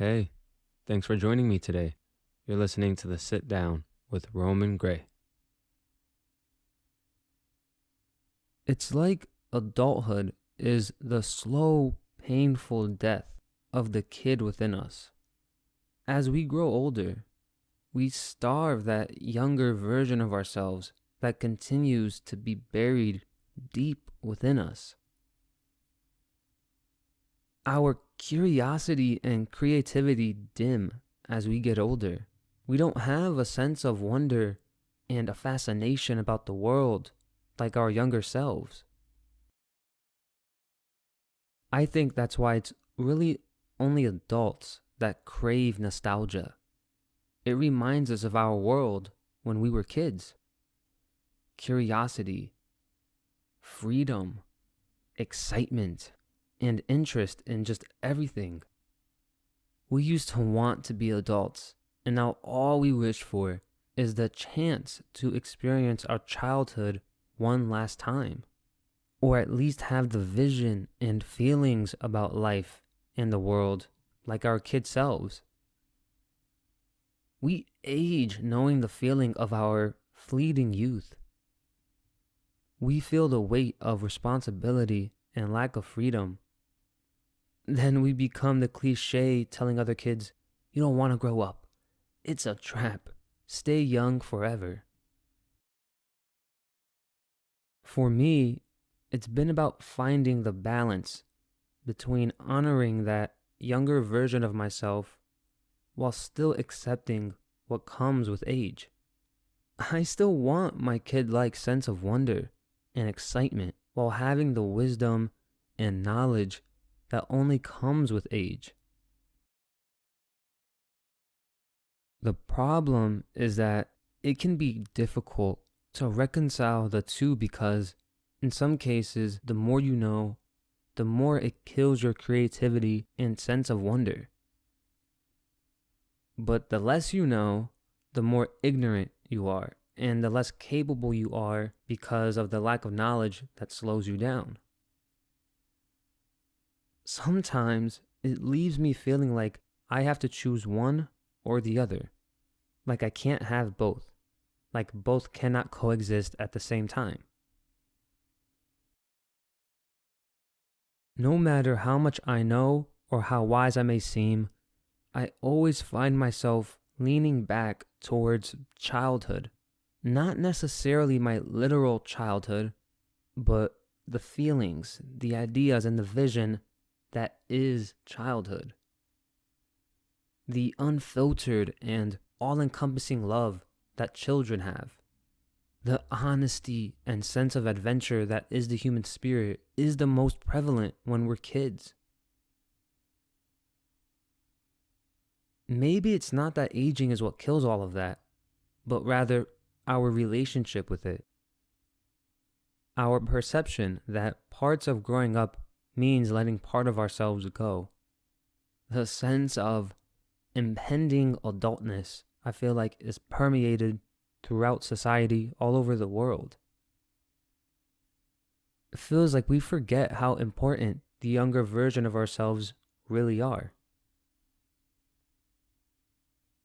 Hey, thanks for joining me today. You're listening to the Sit Down with Roman Gray. It's like adulthood is the slow, painful death of the kid within us. As we grow older, we starve that younger version of ourselves that continues to be buried deep within us. Our curiosity and creativity dim as we get older. We don't have a sense of wonder and a fascination about the world like our younger selves. I think that's why it's really only adults that crave nostalgia. It reminds us of our world when we were kids. Curiosity, freedom, excitement, and interest in just everything. We used to want to be adults, and now all we wish for is the chance to experience our childhood one last time, or at least have the vision and feelings about life and the world like our kid selves. We age knowing the feeling of our fleeting youth. We feel the weight of responsibility and lack of freedom. Then we become the cliche telling other kids, you don't want to grow up. It's a trap. Stay young forever. For me, it's been about finding the balance between honoring that younger version of myself while still accepting what comes with age. I still want my kid-like sense of wonder and excitement while having the wisdom and knowledge that only comes with age. The problem is that it can be difficult to reconcile the two because, in some cases, the more you know, the more it kills your creativity and sense of wonder. But the less you know, the more ignorant you are, and the less capable you are because of the lack of knowledge that slows you down. Sometimes it leaves me feeling like I have to choose one or the other. Like I can't have both. Like both cannot coexist at the same time. No matter how much I know or how wise I may seem, I always find myself leaning back towards childhood. Not necessarily my literal childhood, but the feelings, the ideas, and the vision that is childhood. The unfiltered and all-encompassing love that children have. The honesty and sense of adventure that is the human spirit is the most prevalent when we're kids. Maybe it's not that aging is what kills all of that, but rather our relationship with it. Our perception that parts of growing up means letting part of ourselves go. The sense of impending adultness, I feel like, is permeated throughout society all over the world. It feels like we forget how important the younger version of ourselves really are.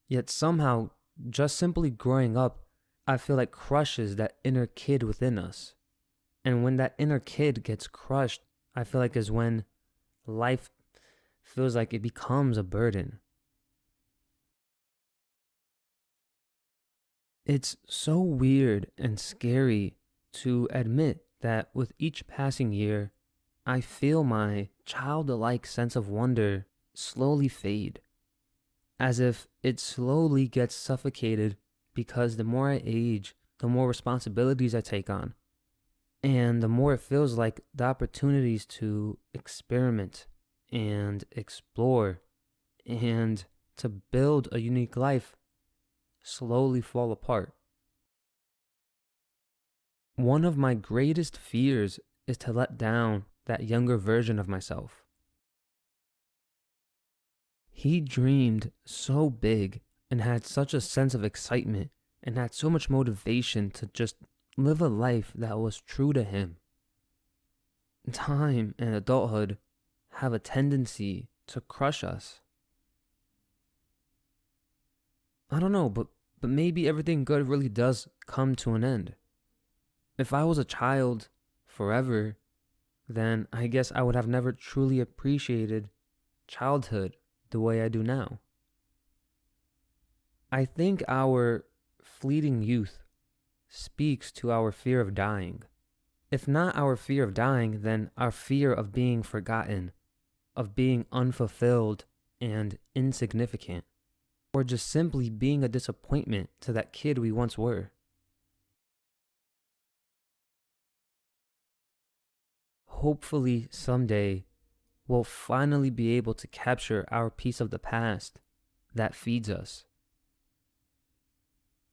Yet somehow, just simply growing up, I feel like crushes that inner kid within us. And when that inner kid gets crushed, I feel like is when life feels like it becomes a burden. It's so weird and scary to admit that with each passing year, I feel my childlike sense of wonder slowly fade, as if it slowly gets suffocated because the more I age, the more responsibilities I take on, and the more it feels like the opportunities to experiment and explore and to build a unique life slowly fall apart. One of my greatest fears is to let down that younger version of myself. He dreamed so big and had such a sense of excitement and had so much motivation to just live a life that was true to him. Time and adulthood have a tendency to crush us. I don't know, but maybe everything good really does come to an end. If I was a child forever, then I guess I would have never truly appreciated childhood the way I do now. I think our fleeting youth speaks to our fear of dying. If not our fear of dying, then our fear of being forgotten, of being unfulfilled and insignificant, or just simply being a disappointment to that kid we once were. Hopefully, someday, we'll finally be able to capture our piece of the past that feeds us,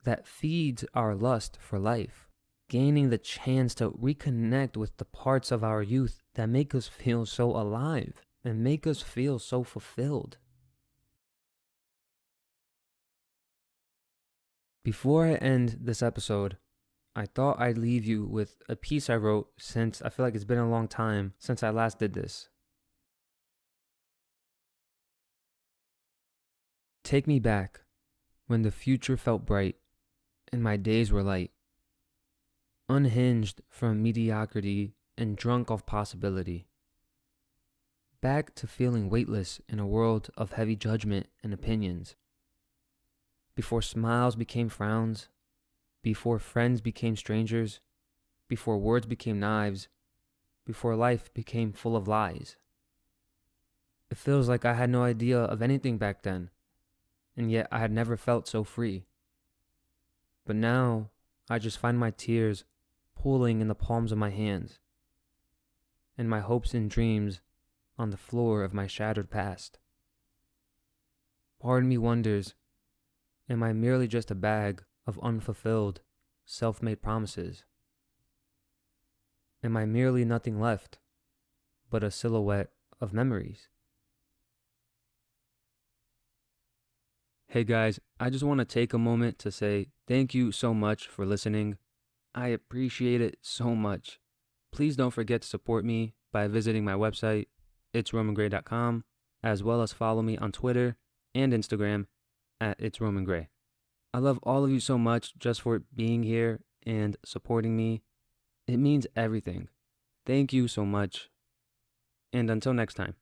that feeds our lust for life, gaining the chance to reconnect with the parts of our youth that make us feel so alive and make us feel so fulfilled. Before I end this episode, I thought I'd leave you with a piece I wrote since I feel like it's been a long time since I last did this. Take me back when the future felt bright and my days were light, unhinged from mediocrity and drunk of possibility. Back to feeling weightless in a world of heavy judgment and opinions. Before smiles became frowns, before friends became strangers, before words became knives, before life became full of lies. It feels like I had no idea of anything back then, and yet I had never felt so free. But now, I just find my tears pooling in the palms of my hands, and my hopes and dreams on the floor of my shattered past. Part of me wonders, am I merely just a bag of unfulfilled, self-made promises? Am I merely nothing left but a silhouette of memories? Hey guys, I just want to take a moment to say thank you so much for listening. I appreciate it so much. Please don't forget to support me by visiting my website, itsromangray.com, as well as follow me on Twitter and Instagram at itsromangray. I love all of you so much just for being here and supporting me. It means everything. Thank you so much. And until next time.